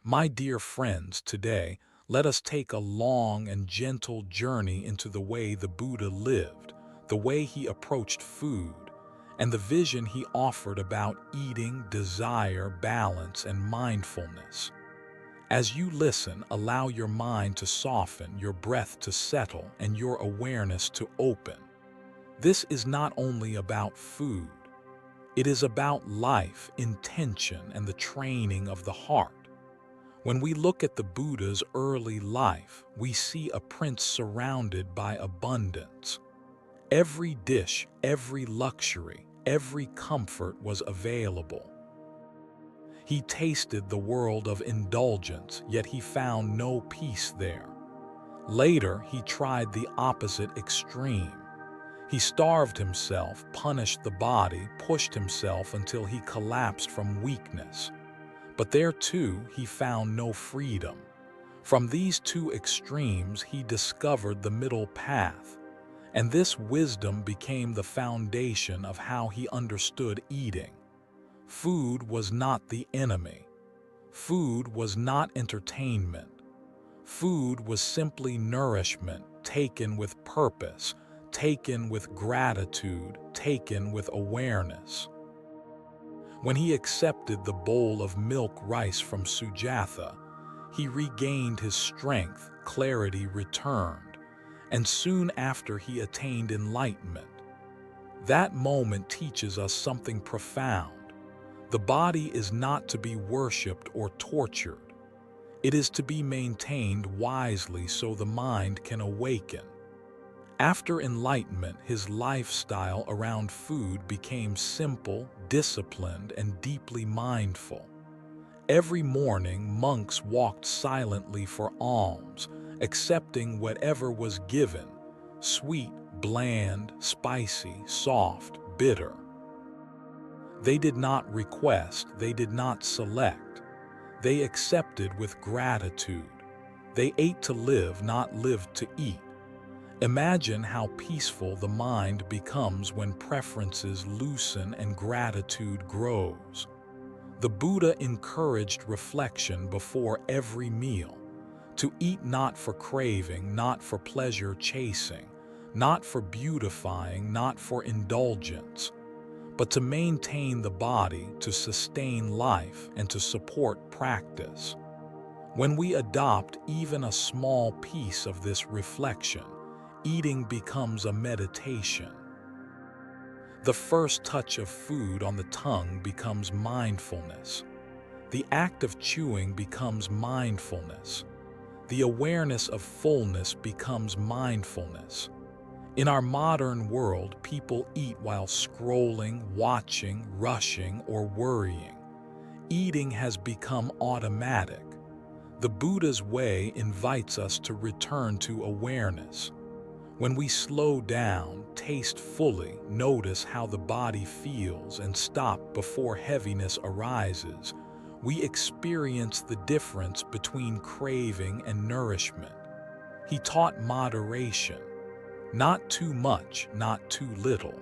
My dear friends, today, let us take a long and gentle journey into the way the Buddha lived, the way he approached food, and the vision he offered about eating, desire, balance, and mindfulness. As you listen, allow your mind to soften, your breath to settle, and your awareness to open. This is not only about food, it is about life, intention, and the training of the heart. When we look at the Buddha's early life, we see a prince surrounded by abundance. Every dish, every luxury, every comfort was available. He tasted the world of indulgence, yet he found no peace there. Later, he tried the opposite extreme. He starved himself, punished the body, pushed himself until he collapsed from weakness. But there too, he found no freedom. From these two extremes, he discovered the middle path, and this wisdom became the foundation of how he understood eating. Food was not the enemy. Food was not entertainment. Food was simply nourishment, taken with purpose, taken with gratitude, taken with awareness. When he accepted the bowl of milk rice from Sujatha, he regained his strength, clarity returned, and soon after he attained enlightenment. That moment teaches us something profound. The body is not to be worshipped or tortured. It is to be maintained wisely so the mind can awaken. After enlightenment, his lifestyle around food became simple, disciplined, and deeply mindful. Every morning, monks walked silently for alms, accepting whatever was given, sweet, bland, spicy, soft, bitter. They did not request, they did not select. They accepted with gratitude. They ate to live, not lived to eat. Imagine how peaceful the mind becomes when preferences loosen and gratitude grows. The Buddha encouraged reflection before every meal, to eat not for craving, not for pleasure chasing, not for beautifying, not for indulgence, but to maintain the body, to sustain life, and to support practice. When we adopt even a small piece of this reflection, eating becomes a meditation. The first touch of food on the tongue becomes mindfulness. The act of chewing becomes mindfulness. The awareness of fullness becomes mindfulness. In our modern world, people eat while scrolling, watching, rushing, or worrying. Eating has become automatic. The Buddha's way invites us to return to awareness. When we slow down, taste fully, notice how the body feels, and stop before heaviness arises, we experience the difference between craving and nourishment. He taught moderation, not too much, not too little.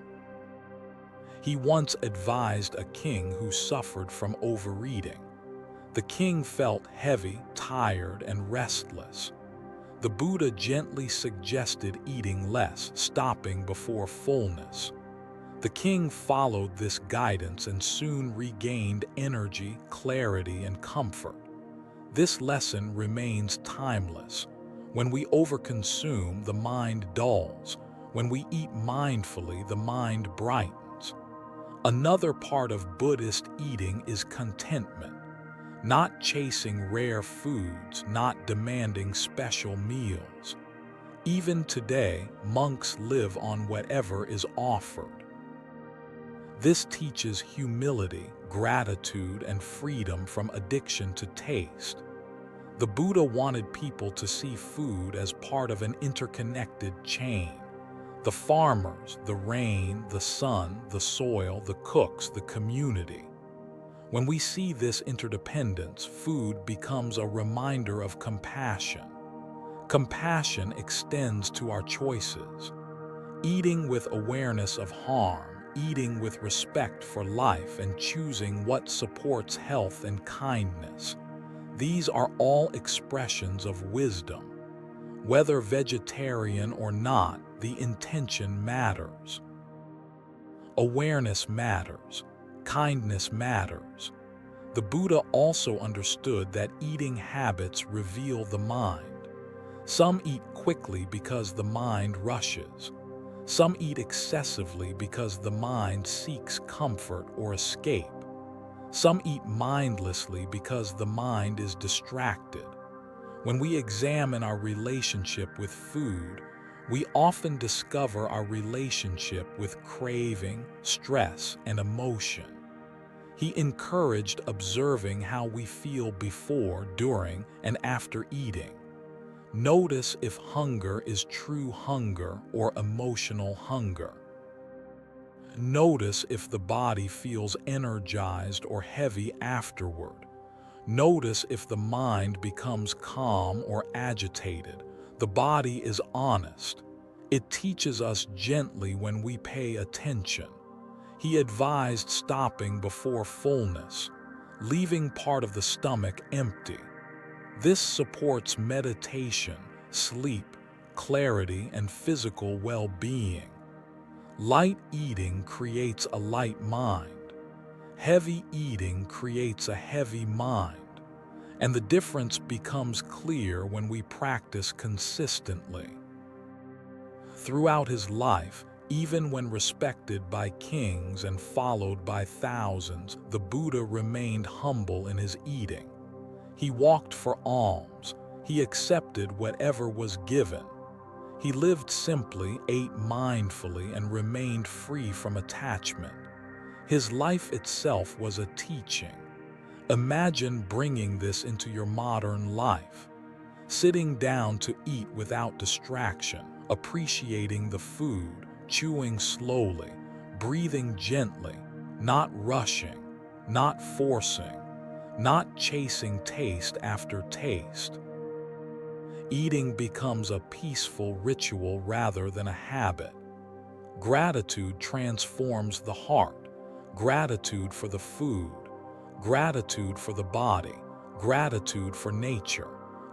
He once advised a king who suffered from overeating. The king felt heavy, tired, and restless. The Buddha gently suggested eating less, stopping before fullness. The king followed this guidance and soon regained energy, clarity, and comfort. This lesson remains timeless. When we overconsume, the mind dulls. When we eat mindfully, the mind brightens. Another part of Buddhist eating is contentment. Not chasing rare foods, not demanding special meals. Even today, monks live on whatever is offered. This teaches humility, gratitude, and freedom from addiction to taste. The Buddha wanted people to see food as part of an interconnected chain. The farmers, the rain, the sun, the soil, the cooks, the community. When we see this interdependence, food becomes a reminder of compassion. Compassion extends to our choices. Eating with awareness of harm, eating with respect for life, and choosing what supports health and kindness. These are all expressions of wisdom. Whether vegetarian or not, the intention matters. Awareness matters. Kindness matters. The Buddha also understood that eating habits reveal the mind. Some eat quickly because the mind rushes. Some eat excessively because the mind seeks comfort or escape. Some eat mindlessly because the mind is distracted. When we examine our relationship with food, we often discover our relationship with craving, stress, and emotion. He encouraged observing how we feel before, during, and after eating. Notice if hunger is true hunger or emotional hunger. Notice if the body feels energized or heavy afterward. Notice if the mind becomes calm or agitated. The body is honest. It teaches us gently when we pay attention. He advised stopping before fullness, leaving part of the stomach empty. This supports meditation, sleep, clarity, and physical well-being. Light eating creates a light mind. Heavy eating creates a heavy mind. And the difference becomes clear when we practice consistently. Throughout his life, even when respected by kings and followed by thousands, the Buddha remained humble in his eating. He walked for alms. He accepted whatever was given. He lived simply, ate mindfully, and remained free from attachment. His life itself was a teaching. Imagine bringing this into your modern life. Sitting down to eat without distraction, appreciating the food, chewing slowly, breathing gently, not rushing, not forcing, not chasing taste after taste. Eating becomes a peaceful ritual rather than a habit. Gratitude transforms the heart. Gratitude for the food. Gratitude for the body. Gratitude for nature.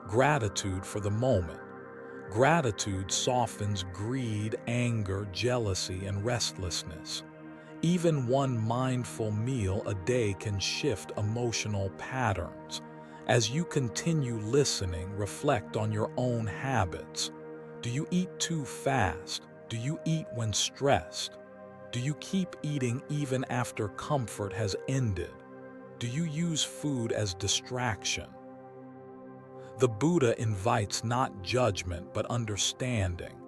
Gratitude for the moment. Gratitude softens greed, anger, jealousy, and restlessness. Even one mindful meal a day can shift emotional patterns. As you continue listening, reflect on your own habits. Do you eat too fast? Do you eat when stressed? Do you keep eating even after comfort has ended? Do you use food as distraction? The Buddha invites not judgment but understanding.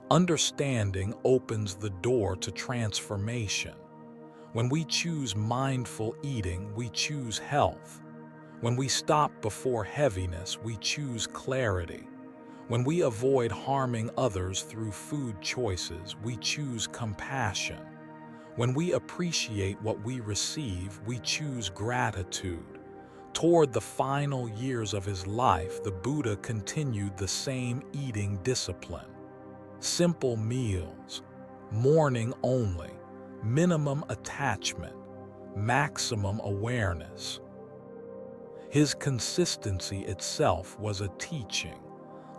Understanding opens the door to transformation. When we choose mindful eating, we choose health. When we stop before heaviness, we choose clarity. When we avoid harming others through food choices, we choose compassion. When we appreciate what we receive, we choose gratitude. Toward the final years of his life, the Buddha continued the same eating discipline. Simple meals, morning only, minimum attachment, maximum awareness. His consistency itself was a teaching.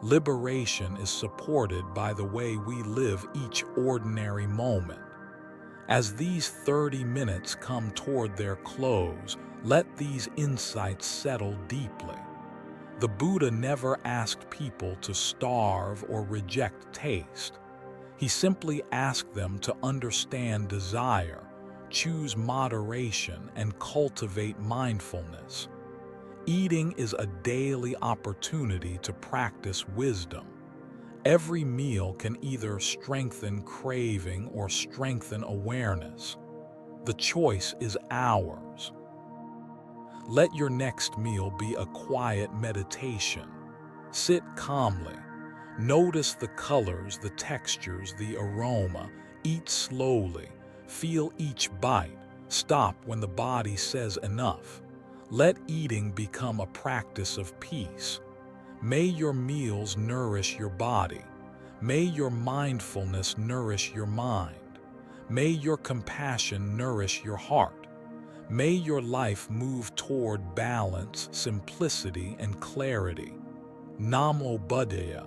Liberation is supported by the way we live each ordinary moment. As these 30 minutes come toward their close, let these insights settle deeply. The Buddha never asked people to starve or reject taste. He simply asked them to understand desire, choose moderation, and cultivate mindfulness. Eating is a daily opportunity to practice wisdom. Every meal can either strengthen craving or strengthen awareness. The choice is ours. Let your next meal be a quiet meditation. Sit calmly. Notice the colors, the textures, the aroma. Eat slowly. Feel each bite. Stop when the body says enough. Let eating become a practice of peace. May your meals nourish your body. May your mindfulness nourish your mind. May your compassion nourish your heart. May your life move toward balance, simplicity, and clarity. Namo Buddhaya.